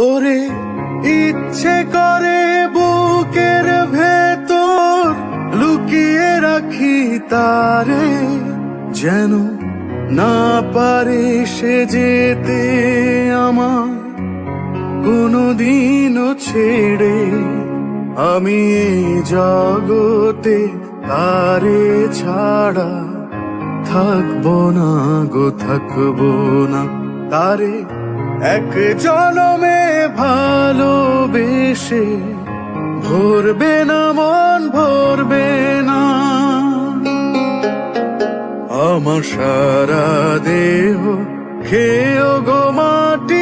ওরে ইচ্ছে করে বুকের ভেতর লুকিয়ে রাখি তারে, যেন না পারে সে যেতে আমার কোনদিনও ছেড়ে। আমি এই জগতে তারে ছাড়া থাকবো না গো, থাকবো না। তারে এক জনমে ভালোবেসে ভরবে না মন, ভরবে না। আমার সারা দেহ খেয়েও গো মাটি,